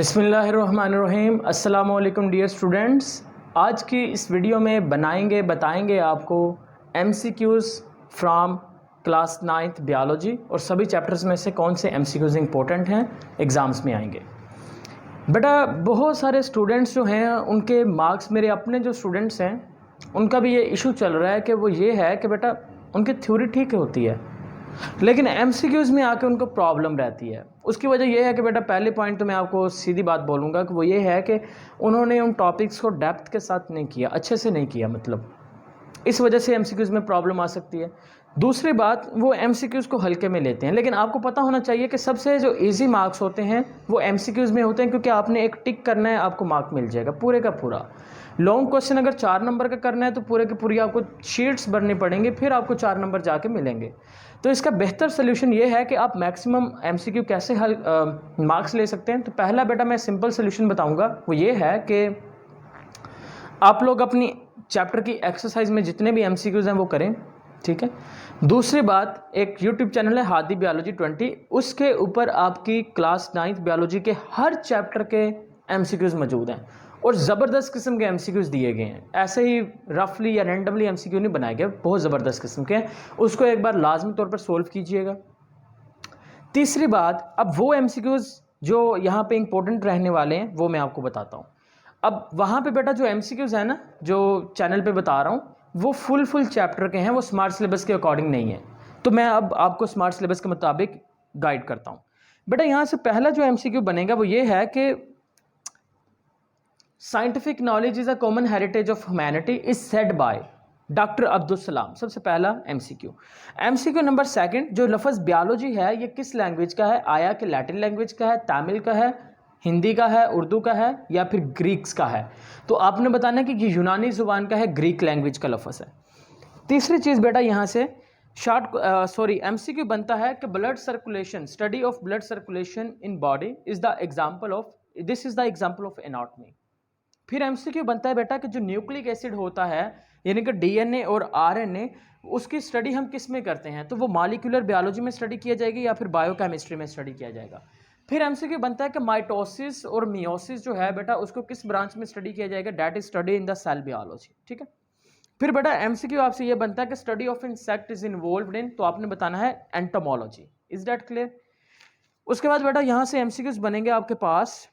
बिस्मिल्लाहिर्रहमानिर्रहीम। अस्सलाम वालेकुम डियर स्टूडेंट्स। आज की इस वीडियो में बताएंगे आपको MCQs from class 9th biology और सभी चैप्टर्स में से कौन से MCQs इंपॉर्टेंट हैं, एग्ज़ाम्स में आएंगे। बेटा बहुत सारे स्टूडेंट्स जो हैं उनके मार्क्स, मेरे अपने जो स्टूडेंट्स हैं उनका भी ये इशू चल रहा है कि वो ये है कि बेटा उनकी थ्योरी ठीक होती है लेकिन MCQs में आके उनको प्रॉब्लम रहती है। उसकी वजह यह है कि बेटा पहले पॉइंट तो मैं आपको सीधी बात बोलूँगा कि वो ये है कि उन्होंने उन टॉपिक्स को डेप्थ के साथ नहीं किया, अच्छे से नहीं किया, मतलब इस वजह से MCQs में प्रॉब्लम आ सकती है। दूसरी बात, वो MCQs को हल्के में लेते हैं, लेकिन आपको पता होना चाहिए कि सबसे जो इजी मार्क्स होते हैं वो MCQs में होते हैं, क्योंकि आपने एक टिक करना है, आपको मार्क मिल जाएगा पूरे का पूरा। लॉन्ग क्वेश्चन अगर 4 नंबर का करना है तो पूरे की पूरी आपको शीट्स भरनी पड़ेंगी, फिर आपको 4 नंबर जाके मिलेंगे। तो इसका बेहतर सोल्यूशन ये है कि आप मैक्सिमम MCQ कैसे मार्क्स ले सकते हैं। तो पहला बेटा मैं सिंपल सोल्यूशन बताऊंगा, वो ये है कि आप लोग अपनी चैप्टर की एक्सरसाइज में जितने भी MCQs हैं वो करें, ठीक है। दूसरी बात, एक YouTube चैनल है हादी बायोलॉजी 20, उसके ऊपर आपकी क्लास 9th बायोलॉजी के हर चैप्टर के MCQs मौजूद हैं और ज़बरदस्त किस्म के MCQs दिए गए हैं। ऐसे ही रफली या रैंडमली MCQ नहीं बनाए गए, बहुत ज़बरदस्त किस्म के हैं। उसको एक बार लाजमी तौर पर सोल्व कीजिएगा। तीसरी बात, अब वो MCQs जो यहाँ पे इंपॉर्टेंट रहने वाले हैं वो मैं आपको बताता हूँ। अब वहाँ पे बेटा जो MCQs है ना, जो चैनल पे बता रहा हूँ, वो फुल चैप्टर के हैं, वो स्मार्ट सिलेबस के अकॉर्डिंग नहीं है। तो मैं अब आपको स्मार्ट सिलेबस के मुताबिक गाइड करता हूँ। बेटा यहाँ से पहला जो MCQ बनेगा वो ये है कि scientific knowledge is a common heritage of humanity is said by doctor Abdul Salam. सबसे पहला MCQ नंबर सेकंड, जो लफ्ज़ बायोलॉजी है ये किस लैंग्वेज का है? आया कि लैटिन लैंग्वेज का है, तमिल का है, हिंदी का है, उर्दू का है या फिर ग्रीक्स का है? तो आपने बताना कि ये यूनानी जुबान का है, ग्रीक लैंग्वेज का लफ्ज़ है। तीसरी चीज़ बेटा यहाँ से MCQ बनता है कि blood circulation, study of blood circulation in body is the example of anatomy. फिर MCQ बनता है बेटा कि जो न्यूक्लिक एसिड होता है यानी कि DNA और RNA, उसकी स्टडी हम किस में करते हैं? तो वो मॉलिक्यूलर बायोलॉजी में स्टडी किया जाएगी या फिर बायोकेमिस्ट्री में स्टडी किया जाएगा। फिर MCQ बनता है कि माइटोसिस और मियोसिस जो है बेटा उसको किस ब्रांच में स्टडी किया जाएगा? That is study in the cell biology, ठीक है। फिर बेटा MCQ आपसे ये बनता है कि study of insect is involved इन, तो आपने बताना है एंटोमोलॉजी। Is that clear? उसके बाद बेटा यहाँ से MCQs बनेंगे आपके पास।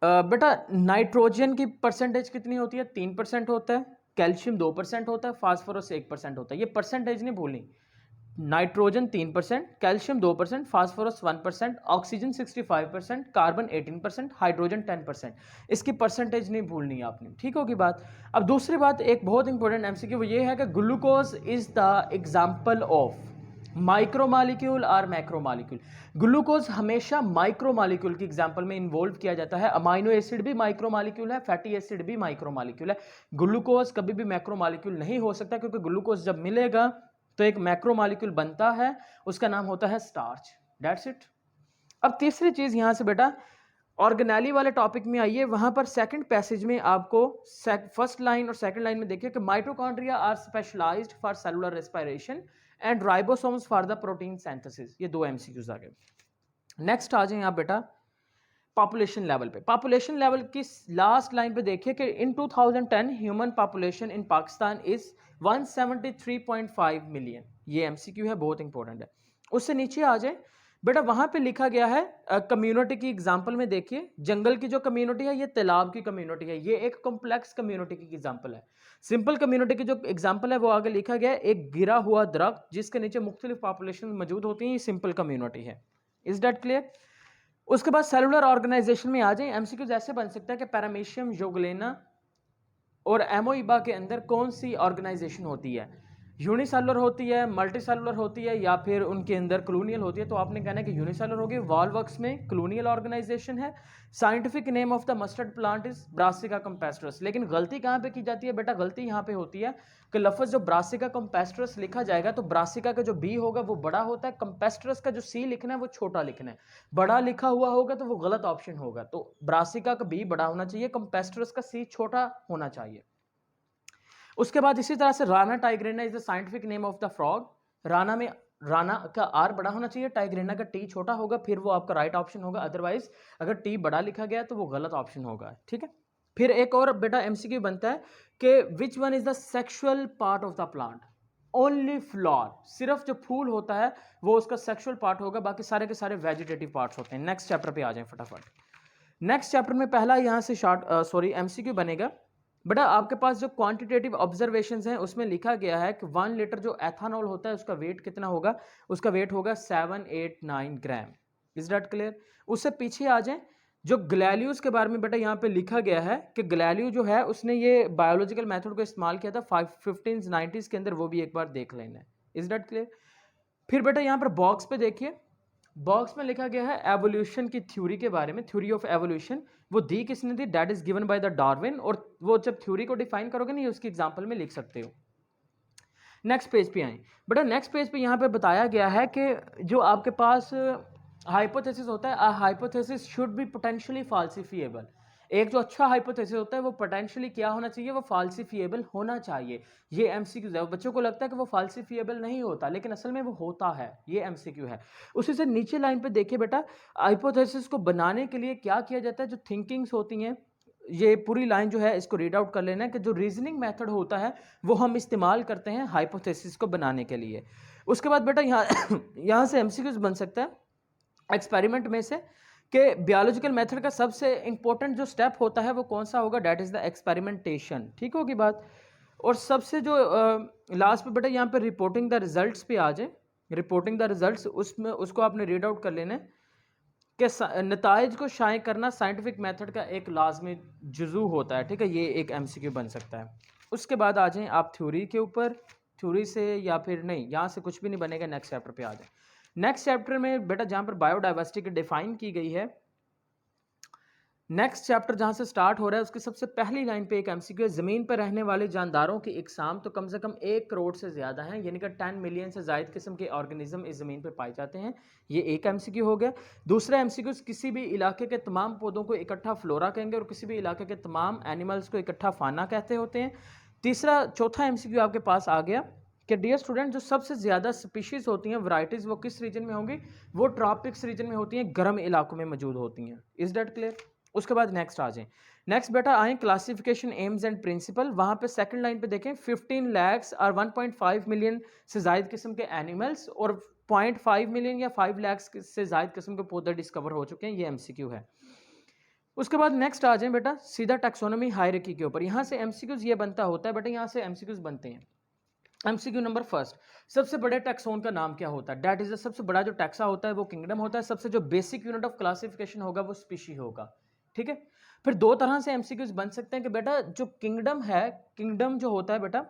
बेटा नाइट्रोजन की परसेंटेज कितनी होती है? 3% होता है, कैल्शियम 2% होता है, फास्फोरस 1% होता है। ये परसेंटेज नहीं भूलनी। Nitrogen 3%, calcium 2%, phosphorus 1%, oxygen 65%, carbon 18%, hydrogen 10%। इसकी परसेंटेज नहीं भूलनी है आपने, ठीक होगी बात। अब दूसरी बात, एक बहुत इंपॉर्टेंट MCQ वो ये है कि glucose is the example of micromolecule और मैक्रोमॉलिक्यूल। ग्लूकोज हमेशा माइक्रोमॉलिक्यूल की एग्जांपल में इन्वॉल्व किया जाता है। अमाइनो एसिड भी माइक्रोमॉलिक्यूल है, फैटी एसिड भी माइक्रोमॉलिक्यूल है। ग्लूकोज कभी भी मैक्रोमॉलिक्यूल नहीं हो सकता, क्योंकि ग्लूकोज जब मिलेगा तो एक मैक्रोमॉलिक्यूल बनता है, उसका नाम होता है स्टार्च। That's it. अब तीसरी चीज यहां से बेटा ऑर्गेनेली वाले टॉपिक में आइए, वहां पर सेकंड पैसेज में आपको फर्स्ट लाइन और सेकंड लाइन में देखिए कि mitochondria are specialized for cellular respiration and ribosomes for the protein synthesis. ये 2 MCQs आ गए। नेक्स्ट आ जाए आप बेटा पॉपुलेशन लेवल पे। पॉपुलेशन लेवल की लास्ट लाइन पे देखिए कि इन 2010 human population in Pakistan is 173.5 million. ये MCQ है, बहुत इंपॉर्टेंट है। उससे नीचे आ जाए बेटा, वहां पे लिखा गया है कम्युनिटी की एग्जांपल में देखिए, जंगल की जो कम्युनिटी है ये तालाब की कम्युनिटी है, ये एक कॉम्प्लेक्स कम्युनिटी की एग्जांपल है। सिंपल कम्युनिटी की जो एग्जांपल है वो आगे लिखा गया है, एक गिरा हुआ दरख्त जिसके नीचे मुख्तलिफ पॉपुलेशन मौजूद होती है, ये सिंपल कम्युनिटी है। Is that clear? उसके बाद सेलुलर ऑर्गेनाइजेशन में आ जाए। MCQ ऐसे बन सकता है कि पैरामीशियम यूग्लेना और एमोइबा के अंदर कौन सी ऑर्गेनाइजेशन होती है? यूनिसेलुलर होती है, मल्टीसेलुलर होती है या फिर उनके अंदर कॉलोनियल होती है? तो आपने कहना है कि यूनिसेलुलर होगी। वॉलवर्क्स में कॉलोनियल ऑर्गेनाइजेशन है। Scientific name of the mustard plant is Brassica campestris. लेकिन गलती कहाँ पे की जाती है बेटा? गलती यहाँ पे होती है कि लफ्ज़ जो ब्रासिका कंपेस्ट्रस लिखा जाएगा तो ब्रासिका का जो बी होगा वो बड़ा होता है, कंपेस्ट्रस का जो सी लिखना है वो छोटा लिखना है। बड़ा लिखा हुआ होगा तो वो गलत ऑप्शन होगा। तो ब्रासिका का बी बड़ा होना चाहिए, कंपेस्ट्रस का सी छोटा होना चाहिए। उसके बाद इसी तरह से Rana tigrina is the scientific name of the frog. Rana का आर बड़ा होना चाहिए, टाइग्रीना का टी छोटा होगा, फिर वो आपका राइट ऑप्शन होगा। अदरवाइज अगर टी बड़ा लिखा गया तो वो गलत ऑप्शन होगा, ठीक है। फिर एक और बेटा एमसीक्यू बनता है कि which one is the sexual part of the plant. Only flower, सिर्फ जो फूल होता है वो उसका सेक्सुअल पार्ट होगा, बाकी सारे के सारे वेजिटेटिव पार्ट्स होते हैं। नेक्स्ट चैप्टर पे आ जाएं फटाफट। नेक्स्ट चैप्टर में पहला यहाँ से एमसीक्यू बनेगा। बेटा आपके पास जो क्वांटिटेटिव ऑब्जर्वेशंस हैं उसमें लिखा गया है कि 1 लीटर जो एथानॉल होता है उसका वेट कितना होगा, उसका वेट होगा 789 ग्राम। Is that clear. उससे पीछे आ जाएं, जो ग्लैल्यूज के बारे में बेटा यहाँ पे लिखा गया है कि ग्लैल्यू जो है उसने ये बायोलॉजिकल मेथड को इस्तेमाल किया था 1590s के अंदर, वो भी एक बार देख लेना है। Is that clear. फिर बेटा यहाँ पर बॉक्स पे देखिए, बॉक्स में लिखा गया है एवोल्यूशन की थ्योरी के बारे में, थ्योरी ऑफ एवोल्यूशन। वो दी किसने थी, that is given by the Darwin. और वो जब थ्योरी को डिफाइन करोगे ना, उसकी एग्जांपल में लिख सकते हो। नेक्स्ट पेज पे आए बेटा, नेक्स्ट पेज पे यहाँ पे बताया गया है कि जो आपके पास हाइपोथेसिस होता है, हाइपोथेसिस शुड बी पोटेंशियली फाल्सिफिएबल। एक जो अच्छा हाइपोथेसिस होता है वो पोटेंशियली क्या होना चाहिए, वो फाल्सिफिएबल होना चाहिए। ये एमसीक्यू है। बच्चों को लगता है कि वो फाल्सिफिएबल नहीं होता, लेकिन असल में वो होता है। ये एमसीक्यू है। उसी से नीचे लाइन पे देखिए बेटा, हाइपोथेसिस को बनाने के लिए क्या किया जाता है, जो थिंकिंग्स होती हैं, ये पूरी लाइन जो है इसको रीड आउट कर लेना है कि जो रीजनिंग मेथड होता है वो हम इस्तेमाल करते हैं हाइपोथेसिस को बनाने के लिए। उसके बाद बेटा यहाँ से एमसीक्यूज बन सकता है एक्सपेरिमेंट में से कि बायोलॉजिकल मेथड का सबसे इंपॉर्टेंट जो स्टेप होता है वो कौन सा होगा, डेट इज द एक्सपेरिमेंटेशन। ठीक होगी बात। और सबसे जो लास्ट पे बेटा यहाँ पे रिपोर्टिंग द रिजल्ट्स पे आ जाए, रिपोर्टिंग द रिजल्ट्स, उसमें उसको आपने रीड आउट कर लेना है कि नताइज को शाये करना साइंटिफिक मेथड का एक लाजमी जुजू होता है। ठीक है, ये एक एमसीक्यू बन सकता है। उसके बाद आ जाएं आप थ्योरी के ऊपर, थ्योरी से या फिर नहीं, यहाँ से कुछ भी नहीं बनेगा। नेक्स्ट चैप्टर पे आ जाए। नेक्स्ट चैप्टर में बेटा जहाँ पर बायोडाइवर्सिटी की डिफाइन की गई है, नेक्स्ट चैप्टर जहाँ से स्टार्ट हो रहा है उसकी सबसे पहली लाइन पे एक एमसीक्यू है, ज़मीन पर रहने वाले जानदारों की इकसाम तो कम से कम 1 करोड़ से ज़्यादा हैं, यानी कि 10 मिलियन से ज़ायद किस्म के ऑर्गेनिज्म इस ज़मीन पर पाए जाते हैं। ये एक एमसीक्यू हो गया। दूसरा एमसीक्यू, किसी भी इलाके के तमाम पौधों को इकट्ठा फ्लोरा कहेंगे और किसी भी इलाके के तमाम एनिमल्स को इकट्ठा फाना कहते होते हैं। तीसरा चौथा एमसीक्यू आपके पास आ गया कि डियर स्टूडेंट, जो सबसे ज़्यादा स्पीशीज़ होती हैं, वैराइटीज़, वो किस रीजन में होंगी, वो ट्रॉपिक्स रीजन में होती हैं, गर्म इलाकों में मौजूद होती हैं। Is that clear. उसके बाद नेक्स्ट आ जाएं। नेक्स्ट बेटा आए क्लासिफिकेशन एम्स एंड प्रिंसिपल। वहाँ पे सेकंड लाइन पे देखें 15 लाख और 1.5 मिलियन से ज़ायद किस्म के एनिमल्स और 0.5 मिलियन या 5 लाख से ज़ायद किस्म के पौधे डिस्कवर हो चुके हैं। ये एमसीक्यू है। उसके बाद नेक्स्ट आ जाएं बेटा सीधा टैक्सोनॉमी हायरार्की के ऊपर। यहाँ से एमसीक्यूज ये बनता होता है बेटा, यहाँ से एमसीक्यूज बनते हैं। एमसीक्यू नंबर फर्स्ट, सबसे बड़े टैक्सोन का नाम क्या होता है, डेट इज सबसे बड़ा जो टैक्सा होता है वो किंगडम होता है। सबसे जो बेसिक यूनिट ऑफ क्लासिफिकेशन होगा वो स्पीशी होगा। ठीक है। फिर दो तरह से एमसीक्यूज बन सकते हैं कि बेटा जो किंगडम है, किंगडम जो होता है बेटा,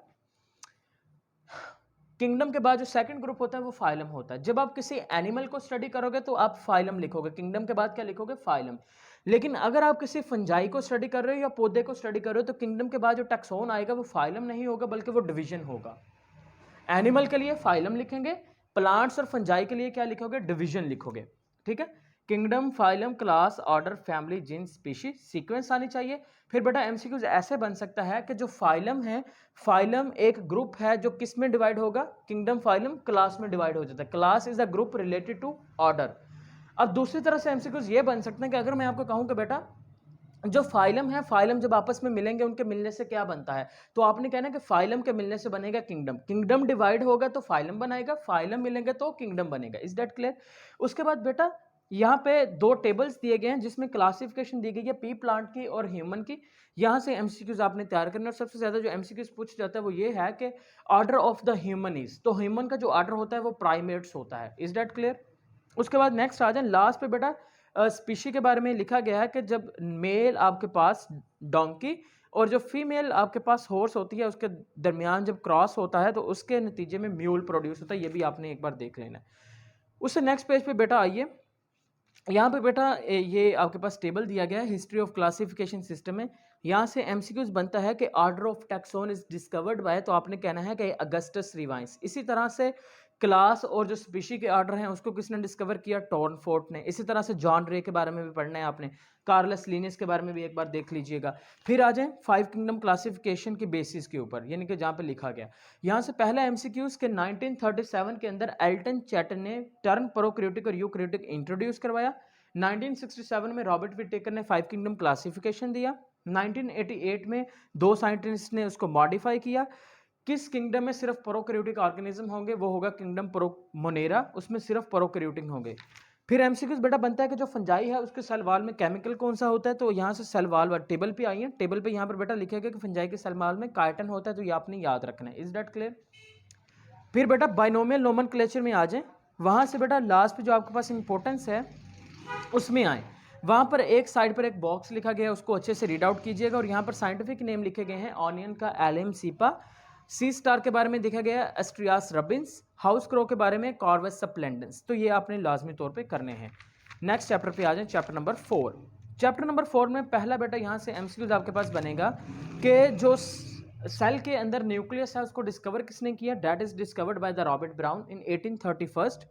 किंगडम के बाद जो सेकंड ग्रुप होता है वो फाइलम होता है। जब आप किसी एनिमल को स्टडी करोगे तो आप फाइलम लिखोगे, किंगडम के बाद क्या लिखोगे, फाइलम। लेकिन अगर आप किसी फंजाई को स्टडी कर रहे हो या पौधे को स्टडी कर रहे हो तो किंगडम के बाद जो टैक्सोन आएगा वो फाइलम नहीं होगा बल्कि वो डिवीजन होगा। एनिमल के लिए फाइलम लिखेंगे, प्लांट्स और फंजाई के लिए क्या लिखोगे, डिवीजन लिखोगे। ठीक है। Kingdom, phylum, class, order, family, gene, species, sequence आनी चाहिए। फिर बेटा एमसीक्यूज ऐसे बन सकता है कि जो फाइलम है, फाइलम एक ग्रुप है जो किस में डिवाइड होगा, किंगडम, फाइलम, क्लास में डिवाइड हो जाता है। Class is a group related to order. अब दूसरी तरह से एमसीक्यूज ये बन सकते हैं कि अगर मैं आपको कहूं कि बेटा जो फाइलम है, फाइलम जब आपस में मिलेंगे उनके मिलने से क्या बनता है, तो आपने कहना कि फाइलम के मिलने से बनेगा किंगडम, किंगडम डिवाइड होगा तो फाइलम बनाएगा, फाइलम मिलेंगे तो किंगडम बनेगा। Is that clear. उसके बाद बेटा यहाँ पे दो टेबल्स दिए गए हैं जिसमें क्लासिफिकेशन दी गई है पी प्लांट की और ह्यूमन की। यहाँ से एमसीक्यूज आपने तैयार करना और सबसे ज्यादा जो एमसीक्यूज पूछ जाता है वो ये है कि order of the human is, तो ह्यूमन का जो ऑर्डर होता है वो प्राइमेट्स होता है। Is that clear. उसके बाद नेक्स्ट आ जाए लास्ट पे बेटा स्पीशी के बारे में लिखा गया है कि जब मेल आपके पास डोंकी और जो फीमेल आपके पास हॉर्स होती है उसके दरमियान जब क्रॉस होता है तो उसके नतीजे में म्यूल प्रोड्यूस होता है। ये भी आपने एक बार देख लेना है। उससे नेक्स्ट पेज पे बेटा आइए, यहाँ पे बेटा ये आपके पास टेबल दिया गया है हिस्ट्री ऑफ क्लासिफिकेशन सिस्टम में। यहाँ से एमसीक्यूज बनता है कि order of taxon is discovered bye, तो आपने कहना है कि अगस्टस रिवाइंस। इसी तरह से क्लास और जो स्पीशी के ऑर्डर हैं उसको किसने डिस्कवर किया? टॉर्नफोर्ड ने। इसी तरह से जॉन रे के बारे में भी पढ़ना है आपने, कार्लस लिनियस के बारे में भी एक बार देख लीजिएगा। फिर आ जाए 5 किंगडम क्लासिफिकेशन की बेसिस के ऊपर, यानी कि जहाँ पे लिखा गया यहाँ से पहला एमसीक्यूज के 1937 के अंदर एल्टन चैटन ने टर्म प्रोक्रियोटिक और यूक्रियोटिक इंट्रोड्यूस करवाया। 1967 में रॉबर्ट विटेकर ने 5 किंगडम क्लासिफिकेशन दिया। 1988 में 2 साइंटिस्ट ने उसको मॉडिफाई किया। किस किंगडम में सिर्फ प्रोकैरियोटिक ऑर्गेनिज्म होंगे? वो होगा किंगडम मोनेरा, उसमें सिर्फ प्रोकैरियोटिक होंगे। फिर एमसीक्यूज बेटा बनता है कि जो फंजाई है उसके सेल वॉल में केमिकल कौन सा होता है? तो यहाँ से सेल वॉल टेबल पे आई है, टेबल पे यहाँ पर बेटा लिखेगा कि फंजाई के सेल वॉल में काइटिन होता है, तो ये आपने याद रखना है। Is that clear? फिर बेटा बाइनोमियल नोमेनक्लेचर में आ जाए, वहाँ से बेटा लास्ट पे जो आपके पास इंपॉर्टेंस है उसमें आए। वहाँ पर एक साइड पर एक बॉक्स लिखा गया है, उसको अच्छे से रीड आउट कीजिएगा। और यहाँ पर साइंटिफिक नेम लिखे गए हैं, ऑनियन का एलएम सीपा, सी स्टार के बारे में देखा गया है एस्ट्रियास रबिन्स, हाउस क्रो के बारे में कॉर्वस सप्लेंडेंस। तो ये आपने लाजमी तौर पे करने हैं। नेक्स्ट चैप्टर पे आ जाए, चैप्टर नंबर 4। चैप्टर नंबर 4 में पहला बेटा यहाँ से एमसीक्यूज आपके पास बनेगा कि जो सेल के अंदर न्यूक्लियस है उसको डिस्कवर किसने किया? That is discovered by the Robert Brown in 1831।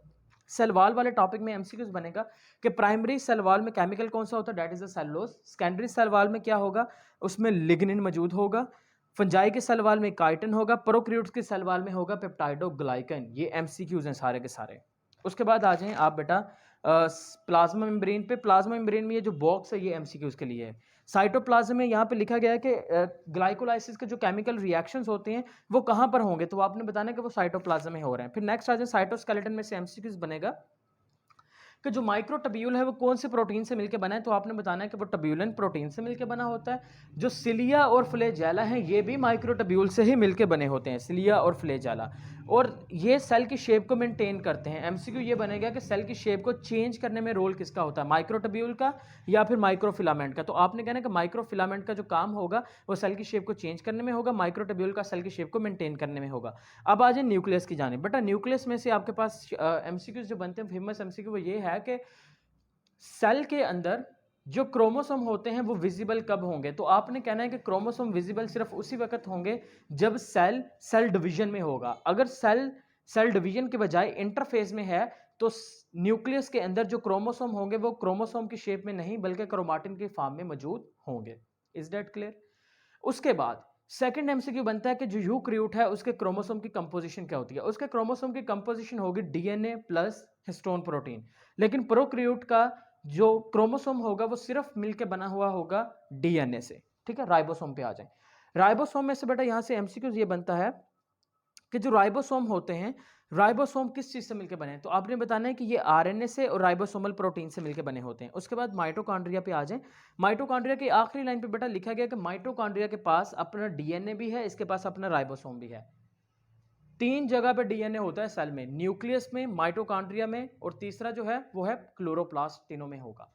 Cell wall वाले टॉपिक में एमसीक्यूज बनेगा कि प्राइमरी सेल वॉल में केमिकल कौन सा होता है? That is the cellulose. Secondary cell wall में क्या होगा? उसमें लिग्निन मौजूद होगा। फंजाई के सेल वॉल में काइटिन होगा। प्रोकैरियोट्स के सेल वॉल में होगा पेप्टाइडोग्लाइकन। ये एमसीक्यूज हैं सारे के सारे। उसके बाद आ जाएं आप बेटा प्लाज्मा मेम्ब्रेन पे। प्लाज्मा मेम्ब्रेन में ये जो बॉक्स है ये एमसीक्यूज के लिए है। साइटोप्लाज्म में यहाँ पे लिखा गया है कि ग्लाइकोलाइसिस के जो केमिकल रिएक्शंस होते हैं वो कहाँ पर होंगे? तो आपने बताना है कि वो साइटोप्लाज्म में हो रहे हैं। फिर नेक्स्ट आ जाए साइटोस्केलेटन में से एमसीक्यूज बनेगा कि जो माइक्रोटब्यूल है वो कौन से प्रोटीन से मिलकर बना है? तो आपने बताना है कि वो टब्यूलन प्रोटीन से मिलकर बना होता है। जो सिलिया और फ्लैजेला हैं ये भी माइक्रोटब्यूल से ही मिलकर बने होते हैं, सिलिया और फ्लैजेला। और ये सेल की शेप को मेंटेन करते हैं। एमसीक्यू ये बनेगा कि सेल की शेप को चेंज करने में रोल किसका होता है? माइक्रोटब्यूल का या फिर माइक्रोफिलामेंट का? तो आपने कहना है कि माइक्रोफिलामेंट का जो काम होगा वो सेल की शेप को चेंज करने में होगा, माइक्रोटब्यूल का सेल की शेप को मेंटेन करने में होगा। अब आ जाए न्यूक्लियस की जानिब। बेटा न्यूक्लियस में से आपके पास एमसीक्यूज जो बनते हैं, फेमस एमसीक्यू वो ये है कि सेल के अंदर जो क्रोमोसोम होते हैं वो विजिबल कब होंगे? तो आपने कहना है कि क्रोमोसोम विजिबल सिर्फ उसी वक्त होंगे जब सेल डिवीजन में होगा। अगर सेल डिवीजन के बजाय इंटरफेज में है तो न्यूक्लियस के अंदर जो क्रोमोसोम होंगे वो क्रोमोसोम की शेप में नहीं बल्कि क्रोमाटिन के फॉर्म में मौजूद होंगे। Is that clear? उसके बाद सेकंड एमसीक्यू बनता है कि जो यूकैरियोट है उसके क्रोमोसोम की कंपोजिशन क्या होती है? उसके क्रोमोसोम की कंपोजिशन होगी डीएनए प्लस हिस्टोन प्रोटीन। लेकिन प्रोकैरियोट का जो क्रोमोसोम होगा वो सिर्फ मिलके बना हुआ होगा डीएनए से। ठीक है, राइबोसोम पे आ जाए। राइबोसोम में से बेटा यहां से एमसीक्यूज ये बनता है कि जो राइबोसोम होते हैं, राइबोसोम किस चीज से मिलकर बने हैं? तो आपने बताना है कि ये आरएनए से और राइबोसोमल प्रोटीन से मिलकर बने होते हैं। उसके बाद माइटोकॉन्ड्रिया पे आ जाएं। माइटोकॉन्ड्रिया की आखिरी लाइन पे बेटा लिखा गया कि माइटोकॉन्ड्रिया के पास अपना डीएनए भी है, इसके पास अपना राइबोसोम भी है। 3 जगह पे डीएनए होता है सेल में, न्यूक्लियस में, माइटोकॉन्ड्रिया में, और तीसरा जो है वो है क्लोरोप्लास्ट, तीनों में होगा।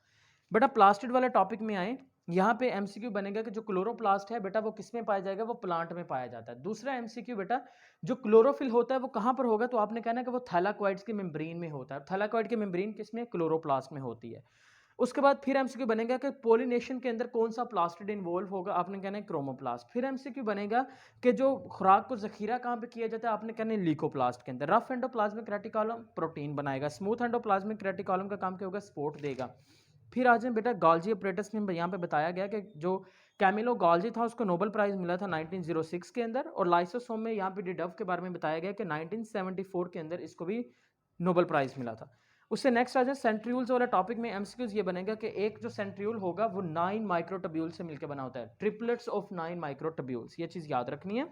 बेटा प्लास्टिड वाले टॉपिक में आए, यहाँ पे एमसीक्यू बनेगा कि जो क्लोरोप्लास्ट है बेटा वो किस में पाया जाएगा? वो प्लांट में पाया जाता है। दूसरा एमसीक्यू बेटा जो क्लोरोफिल होता है वो कहाँ पर होगा? तो आपने कहना है कि वो थैलाकोइड्स की मेम्ब्रेन में होता है। थैलाकोइड की मेम्ब्रेन किसमें? क्लोरोप्लास्ट में होती है। उसके बाद फिर एमसीक्यू बनेगा कि पोलिनेशन के अंदर कौन सा प्लास्टिड इन्वॉल्व होगा? आपने कहना है क्रोमोप्लास्ट। फिर एमसीक्यू बनेगा कि जो खुराक को जखीरा कहाँ पे किया जाता है? आपने कहना है लीकोप्लास्ट के अंदर। रफ एंडोप्लाज्मिक रेटिकुलम प्रोटीन बनाएगा, स्मूथ एंडोप्लाज्मिक रेटिकुलम का काम क्या होगा? सपोर्ट देगा। फिर आ जाए बेटा गोल्जी अपरेटस में यहाँ पे बताया गया कि जो कैमिलो गोल्जी था उसको नोबेल प्राइज मिला था 1906 के अंदर। और लाइसोसोम में यहाँ पे डिडव के बारे में बताया गया कि 1974 के अंदर इसको भी नोबेल प्राइज मिला था। उससे नेक्स्ट आ जाए सेंट्रियूल्स वाला टॉपिक में एमसीक्यूज ये बनेगा कि एक जो सेंट्रियूल होगा वो 9 माइक्रोटब्यूल से मिलकर बना होता है, ट्रिपलेट्स ऑफ 9 माइक्रोटब्यूल्स, ये चीज़ याद रखनी है।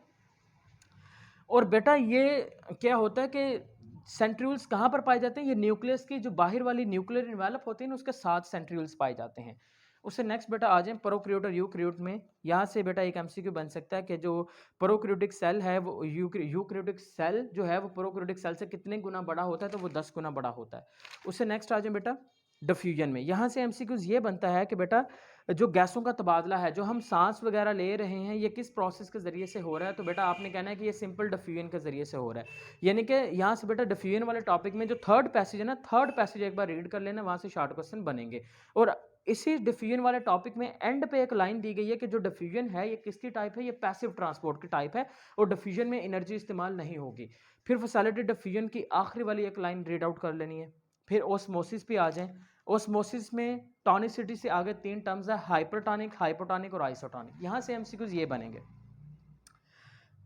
और बेटा ये क्या होता है कि सेंट्रियूल्स कहाँ पर पाए जाते हैं? ये न्यूक्लियस की जो बाहर वाली न्यूक्लियर इन्वेलप होती है ना उसके साथ सेंट्रियूल्स पाए जाते हैं। उससे नेक्स्ट बेटा आ जाए प्रोकैरियोट और यूकैरियोट में। यहाँ से बेटा एक एमसीक्यू बन सकता है कि जो प्रोकैरियोटिक सेल है वो यूकैरियोटिक सेल जो है वो प्रोकैरियोटिक सेल से कितने गुना बड़ा होता है? तो वो 10 गुना बड़ा होता है। उससे नेक्स्ट आ जाए बेटा डिफ्यूजन में। यहाँ से एमसीक्यूज ये बनता है कि बेटा जो गैसों का तबादला है, जो हम सांस वगैरह ले रहे हैं, ये किस प्रोसेस के ज़रिए से हो रहा है? तो बेटा आपने कहना है कि ये सिंपल डिफ्यूजन के ज़रिए से हो रहा है। यानी कि यहाँ से बेटा डिफ्यूजन वाले टॉपिक में जो थर्ड पैसेज है ना, थर्ड पैसेज एक बार रीड कर लेना, वहाँ से शॉर्ट क्वेश्चन बनेंगे। और इसी डिफ्यूजन वाले टॉपिक में एंड पे एक लाइन दी गई है कि जो डिफ्यूजन है ये किसकी टाइप है? ये पैसिव ट्रांसपोर्ट की टाइप है और डिफ्यूजन में एनर्जी इस्तेमाल नहीं होगी। फिर फैसिलिटी डिफ्यूजन की आखिरी वाली एक लाइन रीड आउट कर लेनी है। फिर ओस्मोसिस पे आ जाएं। ओस्मोसिस में टॉनिसिटी से आगे 3 टर्म्स है, हाइपरटॉनिक, हाइपोटॉनिक और आइसोटॉनिक। यहाँ से एमसीक्यूज ये बनेंगे।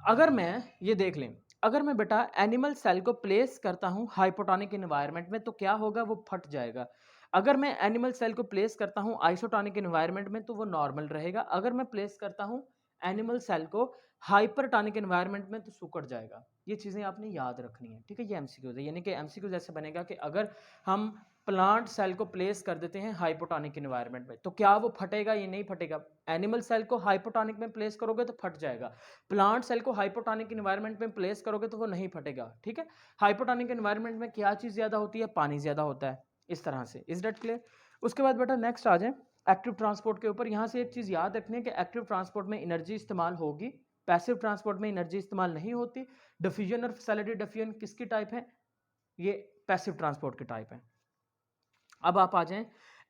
अगर मैं ये देख लें, अगर मैं बेटा एनिमल सेल को प्लेस करता हूँ हाइपोटॉनिक इन्वायरमेंट में तो क्या होगा? वो फट जाएगा। अगर मैं एनिमल सेल को प्लेस करता हूँ आइसोटॉनिक इन्वायरमेंट में तो वो नॉर्मल रहेगा। अगर मैं प्लेस करता हूँ एनिमल सेल को हाइपरटॉनिक इन्वायरमेंट में तो सुकड़ जाएगा। ये चीज़ें आपने याद रखनी है, ठीक है? ये एमसीक्यूज है, यानी कि एमसीक्यूज ऐसे बनेगा कि अगर हम प्लांट सेल को प्लेस कर देते हैं हाइपोटॉनिक इन्वायरमेंट में तो क्या वो फटेगा? ये नहीं फटेगा। एनिमल सेल को हाइपोटॉनिक में प्लेस करोगे तो फट जाएगा। प्लांट सेल को हाइपोटॉनिक इन्वायरमेंट में प्लेस करोगे तो वो नहीं फटेगा, ठीक है? हाइपोटॉनिक इन्वायरमेंट में क्या चीज़ ज़्यादा होती है? पानी ज़्यादा होता है। इस तरह से, इज दैट क्लियर? उसके बाद बेटा नेक्स्ट आ जाए एक्टिव ट्रांसपोर्ट के ऊपर। यहाँ से एक चीज़ याद रखनी है कि एक्टिव ट्रांसपोर्ट में एनर्जी इस्तेमाल होगी, पैसिव ट्रांसपोर्ट में एनर्जी इस्तेमाल नहीं होती। डिफ्यूजन और फैसिलिटी डिफ्यूजन किसकी टाइप है? ये पैसिव ट्रांसपोर्ट की टाइप है। अब आप आ जाएं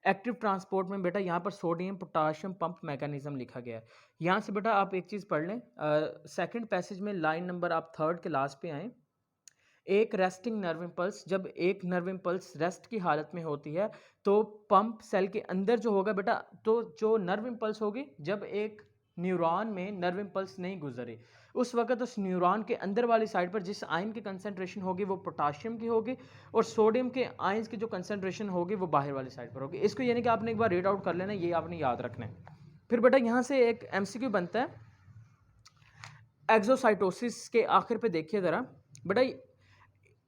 एक्टिव ट्रांसपोर्ट में। बेटा यहाँ पर सोडियम पोटाशियम पंप मैकेनिज्म लिखा गया है। यहाँ से बेटा आप एक चीज़ पढ़ लें, सेकंड पैसेज में लाइन नंबर आप थर्ड के लास्ट पे आएँ। एक रेस्टिंग नर्व इम्पल्स, जब एक नर्व इम्पल्स रेस्ट की हालत में होती है तो पंप सेल के अंदर जो होगा बेटा, तो जो नर्व इम्पल्स होगी जब एक न्यूरॉन में नर्व इम्पल्स नहीं गुजरे उस वक्त उस न्यूरॉन के अंदर वाली साइड पर जिस आयन की कंसंट्रेशन होगी वो पोटाशियम की होगी और सोडियम के आयंस की जो कंसंट्रेशन होगी वो बाहर वाली साइड पर होगी। इसको यानी कि आपने एक बार रीड आउट कर लेना, ये आपने याद रखना है। फिर बेटा यहाँ से एक एमसीक्यू बनता है एक्सोसाइटोसिस के आखिर पे। देखिए ज़रा बेटा,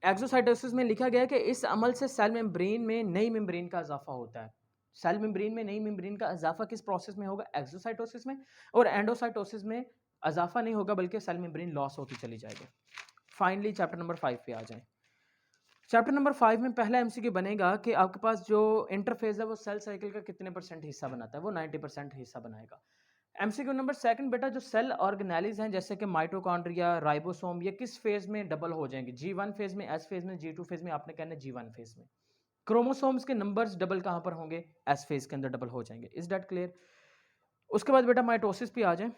एक्सोसाइटोसिस में लिखा गया है कि इस अमल से सेल मेम्ब्रेन में नई मेम्ब्रेन का इजाफा होता है। सेल मेम्ब्रेन में नई मेम्ब्रेन का इजाफा किस प्रोसेस में होगा? एक्सोसाइटोसिस में। और एंडोसाइटोसिस में इजाफा नहीं होगा बल्कि सेल मेम्ब्रेन लॉस होती चली जाएगी। फाइनली चैप्टर नंबर 5 पे आ जाएं। चैप्टर नंबर 5 में पहला एमसीक्यू बनेगा कि आपके पास जो इंटरफेस है वो सेल साइकिल का कितने % हिस्सा बनाता है? वो 90% हिस्सा बनाएगा। एमसीक्यू नंबर सेकंड बेटा, जो सेल ऑर्गेनेलिज हैं जैसे कि माइटोकॉन्ड्रिया, राइबोसोम, ये किस फेज में डबल हो जाएंगे? G1 फेज में, S फेज में, G2 फेज में। आपने कहना है G1 फेज में। क्रोमोसोम्स के नंबर्स डबल कहां पर होंगे? S फेज के अंदर डबल हो जाएंगे। Is that clear? उसके बाद बेटा माइटोसिस पे आ जाए।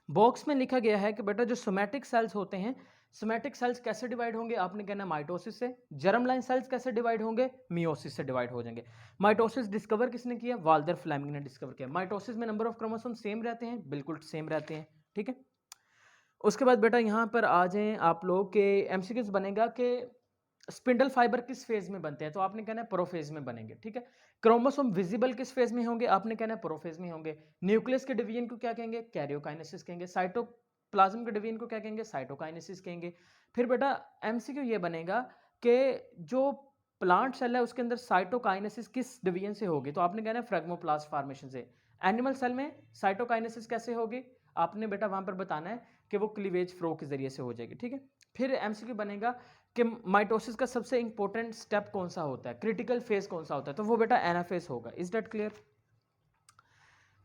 बॉक्स में लिखा गया है कि बेटा जो सोमैटिक सेल्स होते हैं, सोमैटिक सेल्स कैसे डिवाइड होंगे? आपने कहना माइटोसिस से। जर्म लाइन सेल्स कैसे डिवाइड होंगे? मियोसिस से डिवाइड हो जाएंगे। माइटोसिस डिस्कवर किसने किया? वाल्डर फ्लेमिंग ने डिस्कवर किया। माइटोसिस में नंबर ऑफ क्रोमोसोम सेम रहते हैं? बिल्कुल सेम रहते हैं, ठीक है। उसके बाद बेटा यहाँ पर आ जाएं आप लोग के एमसीक्यूज बनेगा कि स्पिंडल फाइबर किस फेज में बनते हैं? तो आपने कहना है प्रोफेज में बनेंगे, ठीक है। क्रोमोसोम विजिबल किस फेज में होंगे? आपने कहना है प्रोफेज में होंगे। न्यूक्लियस के डिवीजन को क्या कहेंगे? कैरियोकाइनेसिस कहेंगे। साइटोप्लाज्म के डिवीजन को क्या कहेंगे? साइटोकाइनेसिस कहेंगे। फिर बेटा एमसीक्यू ये बनेगा कि जो प्लांट सेल है उसके अंदर साइटोकाइनेसिस किस डिवीजन से होगी? तो आपने कहना है फ्रेगमोप्लास्ट फॉर्मेशन से। एनिमल सेल में साइटोकाइनेसिस कैसे होगी? आपने बेटा वहां पर बताना है कि वो क्लीवेज फ्लो के जरिए से हो जाएगी, ठीक है। फिर एमसीक्यू बनेगा कि माइटोसिस का सबसे इंपॉर्टेंट स्टेप कौन सा होता है? क्रिटिकल फेज कौन सा होता है? तो वो बेटा एनाफेज होगा। Is that clear?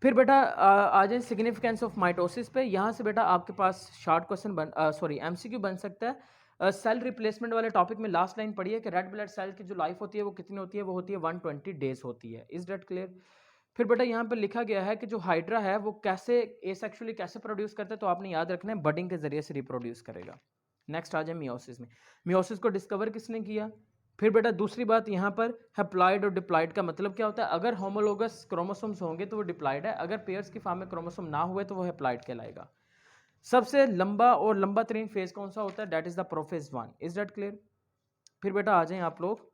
फिर बेटा आ जाए सिग्निफिकेंस ऑफ माइटोसिस पे। यहाँ से बेटा आपके पास शॉर्ट क्वेश्चन एमसीक्यू बन सकता है। सेल रिप्लेसमेंट वाले टॉपिक में लास्ट लाइन पढ़ी है कि रेड ब्लड सेल की जो लाइफ होती है वो कितनी होती है? वो होती है 120 डेज होती है। Is that clear? फिर बेटा यहाँ पर लिखा गया है कि जो हाइड्रा है वो कैसे एसेक्सुअली कैसे प्रोड्यूस करता है? तो आपने याद रखना है बडिंग के जरिए से रिप्रोड्यूस करेगा। नेक्स्ट आ जाए मियोसिस में। मियोसिस को डिस्कवर किसने किया? फिर बेटा दूसरी बात यहाँ पर हैप्लॉइड और डिप्लॉइड का मतलब क्या होता है? अगर होमोलोगस क्रोमोसोम्स होंगे तो वो डिप्लॉइड है, अगर पेयर्स की फॉर्म में क्रोमोसोम ना हुए तो वो हैप्लॉइड कहलाएगा। सबसे लंबा और लंबा तरीन फेज कौन सा होता है? That is the prophase 1। Is that clear? फिर बेटा आ जाएं आप लोग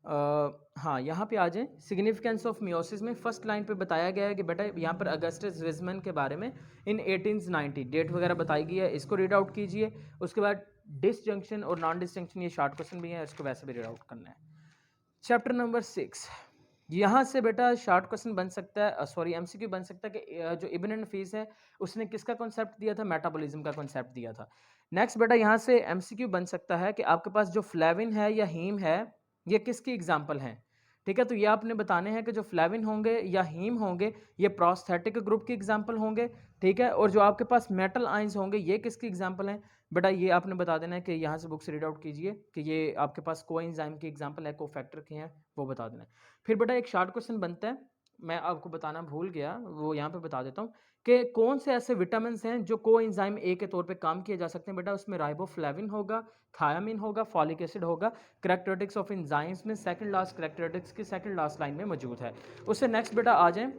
हाँ यहाँ पे आ जाएं सिग्निफिकेंस ऑफ मियोसिस में। फर्स्ट लाइन पे बताया गया है कि बेटा यहाँ पर अगस्टस विजमन के बारे में इन 1890 डेट वगैरह बताई गई है, इसको रीड आउट कीजिए। उसके बाद डिसजंक्शन और नॉन डिसजंक्शन, ये शॉर्ट क्वेश्चन भी है, इसको वैसे भी रीड आउट करना है। चैप्टर नंबर 6, यहाँ से बेटा शॉर्ट क्वेश्चन बन सकता है, एमसीक्यू बन सकता है कि जो इब्न नफीस है उसने किसका कॉन्सेप्ट दिया था? मेटाबॉलिज्म का कॉन्सेप्ट दिया था। नेक्स्ट बेटा यहाँ से एमसीक्यू बन सकता है कि आपके पास जो फ्लेविन है या हीम है ये किसकी एग्जाम्पल हैं? ठीक है। तो ये आपने बताने हैं कि जो फ्लेविन होंगे या हीम होंगे ये प्रोस्थेटिक ग्रुप की एग्जांपल होंगे, ठीक है। और जो आपके पास मेटल आयंस होंगे ये किसकी एग्जांपल हैं? बेटा ये आपने बता देना है कि यहाँ से बुक से रीड आउट कीजिए कि ये आपके पास कोएंजाइम की एग्जांपल है, कोफैक्टर के हैं, वो बता देना है। फिर बेटा एक शॉर्ट क्वेश्चन बनता है, मैं आपको बताना भूल गया, वो यहाँ पे बता देता हूँ कि कौन से ऐसे विटामिन हैं जो कोएंजाइम ए के तौर पे काम किए जा सकते हैं। बेटा उसमें राइबोफ्लेविन होगा, थायामिन होगा, फॉलिक एसिड होगा। करैक्टरिस्टिक्स ऑफ एंजाइम्स में सेकंड लास्ट करैक्टरिस्टिक्स की सेकंड लास्ट लाइन में मौजूद है। उससे नेक्स्ट बेटा आ जाएं,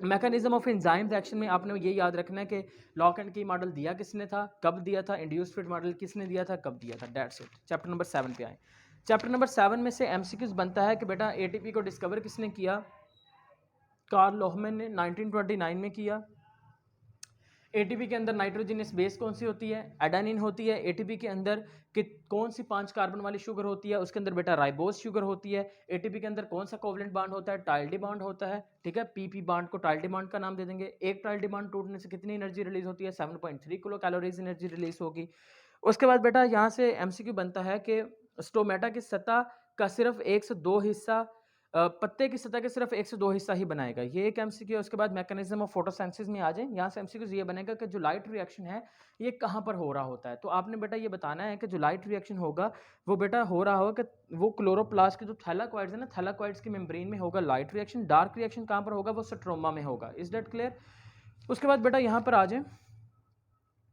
मैकेनिज्म ऑफ एंजाइम्स एक्शन में आपने ये याद रखना है कि लॉक एंड की मॉडल दिया किसने था, कब दिया था, इंड्यूस्ड फिट मॉडल किसने दिया था, कब दिया था। That's it. चैप्टर नंबर 7 पे आए। चैप्टर नंबर 7 में से एमसीक्यूज बनता है कि बेटा एटीपी को डिस्कवर किसने किया? कार्ल लोहमैन ने 1929 में किया। एटीपी के अंदर नाइट्रोजनस बेस कौन सी होती है? एडेनिन होती है। एटीपी के अंदर कि कौन सी 5 कार्बन वाली शुगर होती है? उसके अंदर बेटा राइबोस शुगर होती है। एटीपी के अंदर कौन सा कोवलेंट बॉन्ड होता है? टाइल्डी बॉन्ड होता है, ठीक है। पीपी बॉन्ड को टाइल्डी बॉन्ड का नाम दे देंगे। एक टाइल्डी बॉन्ड टूटने से कितनी एनर्जी रिलीज होती है? 7.3 किलो कैलोरीज एनर्जी रिलीज होगी। उसके बाद बेटा यहाँ से एमसीक्यू बनता है कि स्टोमेटा की सतह का सिर्फ 1 से 2 हिस्सा पत्ते की सतह के सिर्फ 1 से 2 हिस्सा ही बनाएगा। ये एक एमसीक्यू है। उसके बाद मैकेनिज्म ऑफ फोटोसिंथेसिस में आ जाए। यहाँ से एमसीक्यू ये बनेगा कि जो लाइट रिएक्शन है ये कहाँ पर हो रहा होता है। तो आपने बेटा ये बताना है कि जो लाइट रिएक्शन होगा वो बेटा हो रहा होगा कि वो क्लोरोप्लास्ट के जो थैलाकॉइड्स है ना, थैलाकॉइड्स की मेम्ब्रेन में होगा लाइट रिएक्शन। डार्क रिएक्शन कहाँ पर होगा? वो स्ट्रोमा में होगा। Is that clear? उसके बाद बेटा यहाँ पर आ जाए,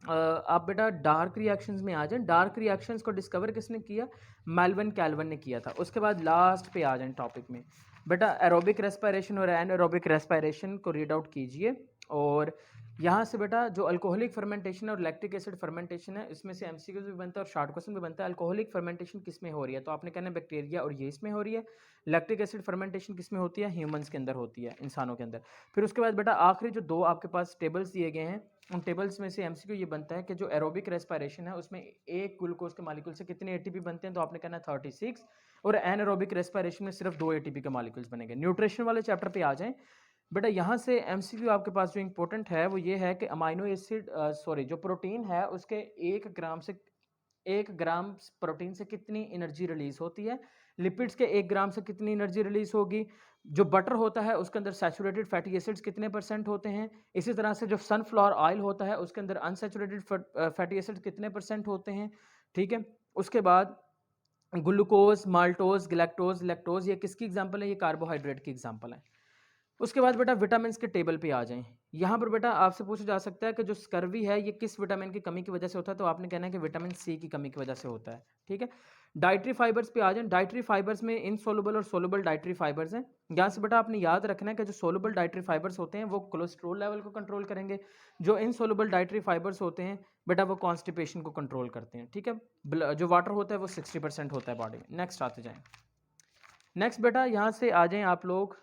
आप बेटा डार्क रिएक्शंस में आ जाएं। डार्क रिएक्शंस को डिस्कवर किसने किया? मेल्विन कैल्विन ने किया था। उसके बाद लास्ट पे आ जाएं टॉपिक में, बेटा एरोबिक रेस्पिरेशन और एनारोबिक रेस्पिरेशन को रीड आउट कीजिए। और यहाँ से बेटा जो अल्कोहलिक फर्मेंटेशन और लैक्टिक एसिड फर्मेंटेशन है इसमें से एमसीक्यूज भी बनता है और शॉर्ट क्वेश्चन भी बनता है। अल्कोहलिक फर्मेंटेशन किस में हो रही है? तो आपने कहना है बैक्टीरिया और यीस्ट में हो रही है। लैक्टिक एसिड फर्मेंटेशन किस में होती है? ह्यूमंस के अंदर होती है, इंसानों के अंदर। फिर उसके बाद बेटा आखिरी जो 2 आपके पास टेबल्स दिए गए हैं उन टेबल्स में से एमसीक्यू ये बनता है कि जो एरोबिक रेस्पिरेशन है उसमें एक ग्लूकोज के मॉलिक्यूल से कितने एटीपी बनते हैं? तो आपने कहना है 36। और एनारोबिक रेस्पिरेशन में सिर्फ 2 एटीपी के मॉलिक्यूल्स बनेंगे। न्यूट्रिशन वाले चैप्टर पे आ जाएं। बेटा यहाँ से एमसीक्यू आपके पास जो इंपॉर्टेंट है वो ये है कि अमाइनो एसिड जो प्रोटीन है उसके 1 ग्राम प्रोटीन से कितनी एनर्जी रिलीज होती है? लिपिड्स के 1 ग्राम से कितनी एनर्जी रिलीज होगी? जो बटर होता है उसके अंदर सैचुरेटेड फैटी एसिड्स कितने % होते हैं? इसी तरह से जो सनफ्लावर ऑयल होता है उसके अंदर अनसैचुरेटेड फैटी एसिड्स कितने % होते हैं? ठीक है। उसके बाद ग्लूकोज, माल्टोज, गैलेक्टोज, लैक्टोज ये किसकी एग्जांपल है? ये कार्बोहाइड्रेट की एग्जांपल है। उसके बाद बेटा विटामिन के टेबल पे आ जाएं। यहाँ पर बेटा आपसे पूछा जा सकता है कि जो स्कर्वी है ये किस विटामिन की कमी की वजह से होता है? तो आपने कहना है कि विटामिन सी की कमी की वजह से होता है, ठीक है। डाइटरी फाइबर्स पे आ जाएं। डाइटरी फाइबर्स में इनसोलुबल और सोलुबल डाइटरी फाइबर्स हैं। यहाँ से बेटा आपने याद रखना है कि जो सोलुबल डाइटरी फाइबर्स होते हैं वो कोलेस्ट्रॉल लेवल को कंट्रोल करेंगे। जो इनसोलुबल डाइटरी फाइबर्स होते हैं बेटा वो कॉन्स्टिपेशन को कंट्रोल करते हैं, ठीक है। जो वाटर होता है वो 60% होता है बॉडी में। नेक्स्ट आते जाएँ। नेक्स्ट बेटा यहाँ से आ जाएँ आप लोग,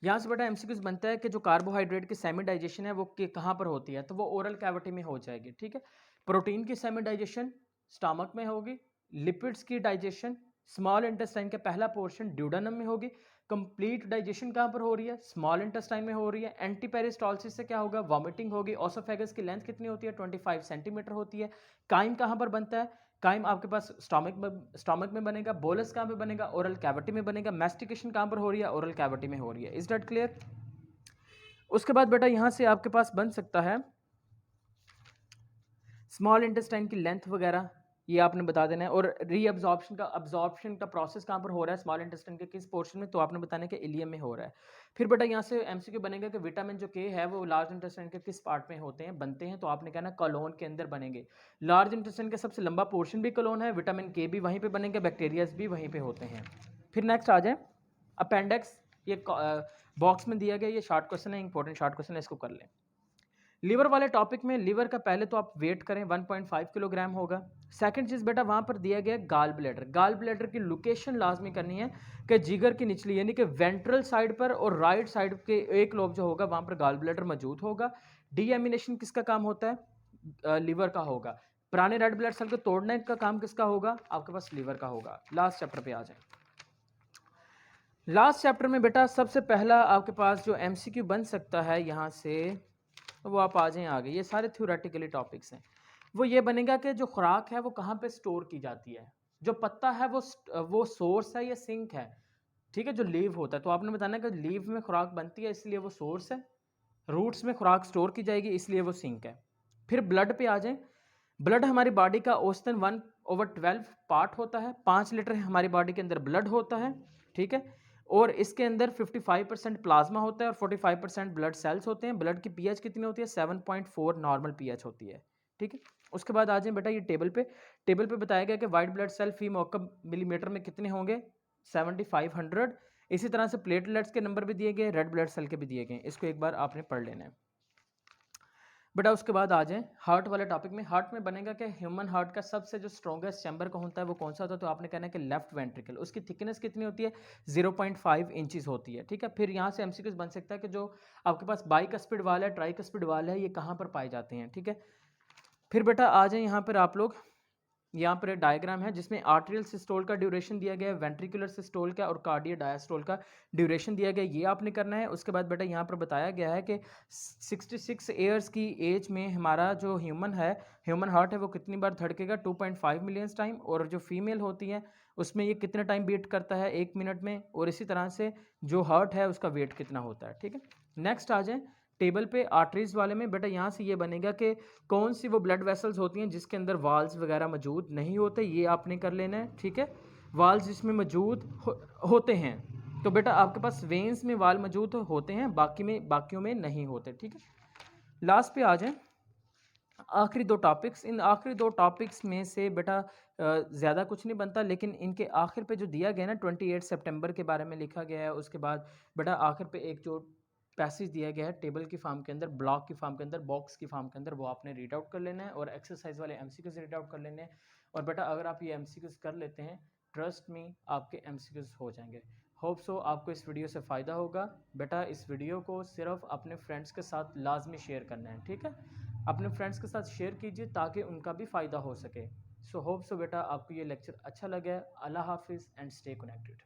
यहाँ से बेटा एमसीक्यूज बनता है कि जो कार्बोहाइड्रेट की सेमी डाइजेशन है वो कहाँ पर होती है? तो वो ओरल कैविटी में हो जाएगी, ठीक है। प्रोटीन की सेमी डाइजेशन स्टमक में होगी। लिपिड्स की डाइजेशन स्मॉल इंटेस्टाइन का पहला पोर्शन ड्यूडेनम में होगी। कंप्लीट डाइजेशन कहाँ पर हो रही है? स्मॉल इंटेस्टाइन में हो रही है। एंटीपेरिस्टालसिस से क्या होगा? वॉमिटिंग होगी। ऑसोफेगस की लेंथ कितनी होती है? 25 सेंटीमीटर होती है। काइम कहाँ पर बनता है? काइम आपके पास स्टमक में बनेगा। बोलस कहाँ पे बनेगा? ओरल कैविटी में बनेगा। मैस्टिकेशन कहाँ पर हो रही है? ओरल कैविटी में हो रही है। Is that clear? उसके बाद बेटा यहाँ से आपके पास बन सकता है स्मॉल इंटेस्टाइन की लेंथ वगैरह, ये आपने बता देना है। और अब्जॉर्प्शन का प्रोसेस कहाँ पर हो रहा है स्मॉल इंटेस्टाइन के किस पोर्शन में? तो आपने बताना है कि इलियम में हो रहा है। फिर बेटा यहाँ से एमसीक्यू बनेगा कि विटामिन जो के है वो लार्ज इंटेस्टाइन के किस पार्ट में होते हैं बनते हैं? तो आपने कहना कॉलोन के अंदर बनेंगे। लार्ज इंटेस्टाइन का सबसे लंबा पोर्शन भी कॉलोन है। विटामिन के भी वहीं पर बनेंगे, बैक्टीरियाज भी वहीं पर होते हैं। फिर नेक्स्ट आ जाए अपेंडिक्स। ये बॉक्स में दिया गया, ये शॉर्ट क्वेश्चन है, इंपॉर्टेंट शॉर्ट क्वेश्चन है, इसको कर लें। लीवर वाले टॉपिक में लिवर का पहले तो आप वेट करें 1.5 किलोग्राम होगा। सेकंड चीज़ बेटा वहाँ पर दिया गया गाल ब्लैडर। गाल ब्लैडर की लोकेशन लाजमी करनी है कि जिगर की निचली यानी कि वेंट्रल साइड पर और राइट साइड के एक लोब जो होगा वहाँ पर गाल ब्लैडर मौजूद होगा। डीएमिनेशन किसका काम होता है? लीवर का होगा। पुराने रेड ब्लड सेल को तोड़ने का काम किसका होगा? आपके पास लीवर का होगा। लास्ट चैप्टर पे आ जाए। लास्ट चैप्टर में बेटा सबसे पहला आपके पास जो एमसीक्यू बन सकता है यहाँ से वो आप आ जाएं आगे। ये सारे थ्योरेटिकली टॉपिक्स हैं। वो ये बनेगा कि जो खुराक है वो कहाँ पे स्टोर की जाती है। जो पत्ता है वो सोर्स है या सिंक है, ठीक है। जो लीव होता है तो आपने बताना है कि लीव में खुराक बनती है इसलिए वो सोर्स है, रूट्स में खुराक स्टोर की जाएगी इसलिए वो सिंक है। फिर ब्लड पे आ जाएं। ब्लड हमारी बॉडी का औसतन 1/12 पार्ट होता है, 5 लीटर हमारी बॉडी के अंदर ब्लड होता है, ठीक है। और इसके अंदर 55% प्लाज्मा होता है और 45% ब्लड सेल्स होते हैं। ब्लड की पीएच कितनी होती है? 7.4 नॉर्मल पीएच होती है, ठीक है। उसके बाद आ जाए बेटा ये टेबल पे बताया गया कि वाइट ब्लड सेल फी मौकब मिलीमीटर में कितने होंगे? 7500। इसी तरह से प्लेटलेट्स के नंबर भी दिए गए, रेड ब्लड सेल के भी दिए गए, इसको एक बार आपने पढ़ लेना है बेटा। उसके बाद आ जाएं हार्ट वाले टॉपिक में। हार्ट में बनेगा कि ह्यूमन हार्ट का सबसे जो स्ट्रॉन्गेस्ट चैम्बर का होता है वो कौन सा होता है? तो आपने कहना है कि लेफ्ट वेंट्रिकल। उसकी थिकनेस कितनी होती है? 0.5 इंचेस होती है, ठीक है। फिर यहाँ से एमसीक्यूज बन सकता है कि जो आपके पास बाइकस्पिड वाल है, ट्राइकस्पिड वाल है, ये कहाँ पर पाए जाते हैं, ठीक है। फिर बेटा आ जाए यहाँ पर आप लोग, यहाँ पर एक डायग्राम है जिसमें आर्टेरियल सिस्टोल का ड्यूरेशन दिया गया है, वेंट्रिकुलर सिस्टोल का और कार्डियल डायस्टोल का ड्यूरेशन दिया गया है, ये आपने करना है। उसके बाद बेटा यहाँ पर बताया गया है कि 66 ईयर्स की एज में हमारा जो ह्यूमन हार्ट है वो कितनी बार धड़केगा? 2.5 मिलियन टाइम। और जो फीमेल होती है उसमें ये कितने टाइम बीट करता है? 1 मिनट में। और इसी तरह से जो हार्ट है उसका वेट कितना होता है, ठीक है। नेक्स्ट आ जाए टेबल पे आर्टरीज वाले में। बेटा यहाँ से ये बनेगा कि कौन सी वो ब्लड वेसल्स होती हैं जिसके अंदर वाल्स वगैरह मौजूद नहीं होते, ये आपने कर लेना है, ठीक है। वाल्स जिसमें मौजूद होते हैं तो बेटा आपके पास वेन्स में वाल मौजूद होते हैं, बाकियों में नहीं होते, ठीक है। लास्ट पे आ जाएं आखिरी दो टॉपिक्स। इन आखिरी दो टॉपिक्स में से बेटा ज़्यादा कुछ नहीं बनता, लेकिन इनके आखिर पे जो दिया गया ना 28 सितंबर के बारे में लिखा गया है। उसके बाद बेटा आखिर पे एक जो पैसेज दिया गया है टेबल की फॉर्म के अंदर, ब्लॉक की फॉर्म के अंदर, बॉक्स की फॉर्म के अंदर, वो आपने रीड आउट कर लेना है और एक्सरसाइज वाले एमसीक्यूज रीड आउट कर लेने हैं। और बेटा अगर आप ये एमसीक्यूज कर लेते हैं, ट्रस्ट मी आपके एमसीक्यूज हो जाएंगे। होप सो आपको इस वीडियो से फ़ायदा होगा। बेटा इस वीडियो को सिर्फ अपने फ्रेंड्स के साथ लाजमी शेयर करना है, ठीक है। अपने फ्रेंड्स के साथ शेयर कीजिए ताकि उनका भी फ़ायदा हो सके। सो होप सो बेटा आपको ये लेक्चर अच्छा लगा। अल्लाह हाफिज़ एंड स्टे कनेक्टेड।